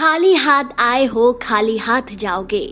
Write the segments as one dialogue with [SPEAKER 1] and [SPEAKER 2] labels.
[SPEAKER 1] खाली हाथ आए हो खाली हाथ जाओगे।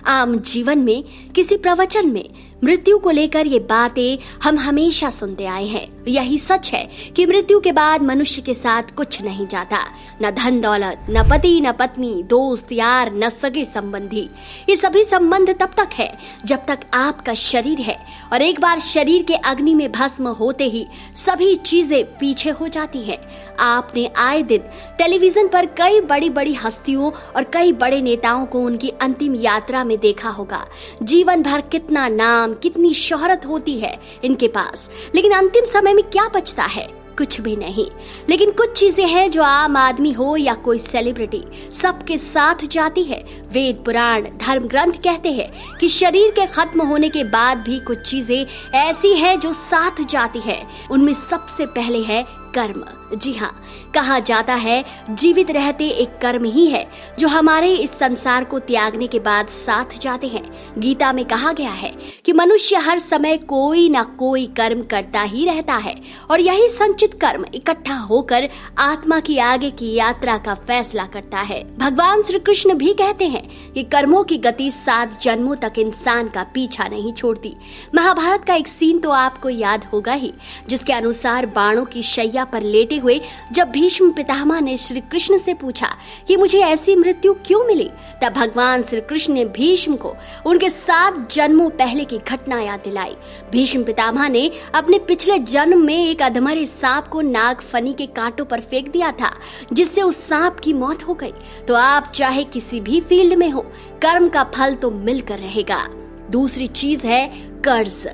[SPEAKER 1] आम जीवन में किसी प्रवचन में मृत्यु को लेकर ये बातें हम हमेशा सुनते आए हैं। यही सच है कि मृत्यु के बाद मनुष्य के साथ कुछ नहीं जाता, न धन दौलत, न पति, न पत्नी, दोस्त यार, न सगे संबंधी। ये सभी संबंध तब तक है जब तक आपका शरीर है, और एक बार शरीर के अग्नि में भस्म होते ही सभी चीजें पीछे हो जाती हैं। आपने आए दिन टेलीविजन पर कई बड़ी बड़ी हस्तियों और कई बड़े नेताओं को उनकी अंतिम यात्रा में देखा होगा। जीवन भर कितना नाम, कितनी शोहरत होती है इनके पास, लेकिन अंतिम समय में क्या बचता है? कुछ भी नहीं। लेकिन कुछ चीजें हैं जो आम आदमी हो या कोई सेलिब्रिटी, सबके साथ जाती है। वेद, पुराण, धर्म ग्रंथ कहते हैं कि शरीर के खत्म होने के बाद भी कुछ चीजें ऐसी हैं जो साथ जाती है। उनमें सबसे पहले है कर्म। जी हाँ, कहा जाता है जीवित रहते एक कर्म ही है जो हमारे इस संसार को त्यागने के बाद साथ जाते हैं। गीता में कहा गया है कि मनुष्य हर समय कोई ना कोई कर्म करता ही रहता है, और यही संचित कर्म इकट्ठा होकर आत्मा की आगे की यात्रा का फैसला करता है। भगवान श्री कृष्ण भी कहते हैं कि कर्मों की गति 7 जन्मों तक इंसान का पीछा नहीं छोड़ती। महाभारत का एक सीन तो आपको याद होगा ही, जिसके अनुसार बाणों की शैया पर लेटे हुए जब भीष्म पितामह ने श्री कृष्ण से पूछा कि मुझे ऐसी मृत्यु क्यों मिली, तब भगवान श्री कृष्ण ने भीष्म को उनके 7 जन्मों पहले की घटना याद दिलाई। भीष्म पितामह ने अपने पिछले जन्म में एक अधमरे सांप को नाग फनी के कांटों पर फेंक दिया था, जिससे उस सांप की मौत हो गई। तो आप चाहे किसी भी फील्ड में हो, कर्म का फल तो मिलकर रहेगा। दूसरी चीज है कर्ज।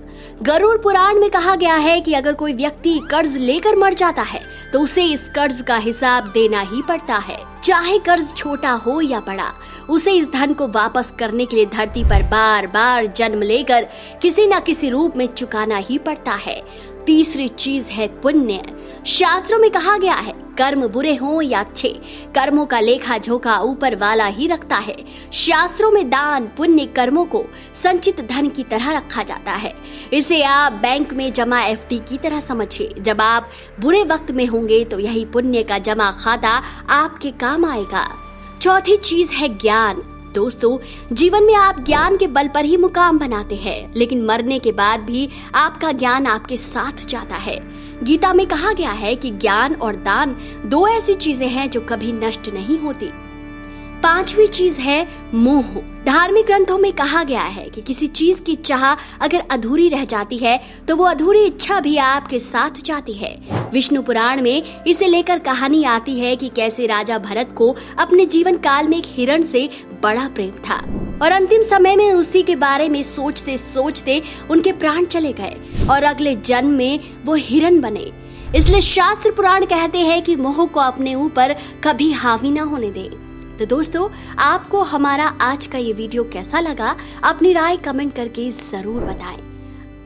[SPEAKER 1] गरुड़ पुराण में कहा गया है कि अगर कोई व्यक्ति कर्ज लेकर मर जाता है तो उसे इस कर्ज का हिसाब देना ही पड़ता है। चाहे कर्ज छोटा हो या बड़ा, उसे इस धन को वापस करने के लिए धरती पर बार बार जन्म लेकर किसी न किसी रूप में चुकाना ही पड़ता है। तीसरी चीज है पुण्य। शास्त्रों में कहा गया है कर्म बुरे हों या अच्छे, कर्मों का लेखा जोखा ऊपर वाला ही रखता है। शास्त्रों में दान पुण्य कर्मों को संचित धन की तरह रखा जाता है। इसे आप बैंक में जमा एफडी की तरह समझिए। जब आप बुरे वक्त में होंगे तो यही पुण्य का जमा खाता आपके काम आएगा। चौथी चीज है ज्ञान। दोस्तों, जीवन में आप ज्ञान के बल पर ही मुकाम बनाते हैं, लेकिन मरने के बाद भी आपका ज्ञान आपके साथ जाता है। गीता में कहा गया है कि ज्ञान और दान 2 ऐसी चीजें हैं जो कभी नष्ट नहीं होती। पांचवी चीज है मोह। धार्मिक ग्रंथों में कहा गया है कि किसी चीज की चाह अगर अधूरी रह जाती है तो वो अधूरी इच्छा भी आपके साथ जाती है। विष्णु पुराण में इसे लेकर कहानी आती है कि कैसे राजा भरत को अपने जीवन काल में एक हिरण से बड़ा प्रेम था, और अंतिम समय में उसी के बारे में सोचते सोचते उनके प्राण चले गए और अगले जन्म में वो हिरण बने। इसलिए शास्त्र पुराण कहते हैं कि मोह को अपने ऊपर कभी हावी ना होने दें। तो दोस्तों, आपको हमारा आज का ये वीडियो कैसा लगा? अपनी राय कमेंट करके जरूर बताएं।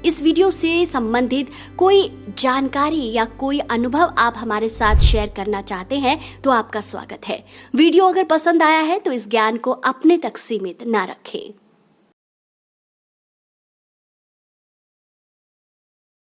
[SPEAKER 1] इस वीडियो से संबंधित कोई जानकारी या कोई अनुभव आप हमारे साथ शेयर करना चाहते हैं तो आपका स्वागत है। वीडियो अगर पसंद आया है तो इस ज्ञान को अपने तक सीमित ना रखें।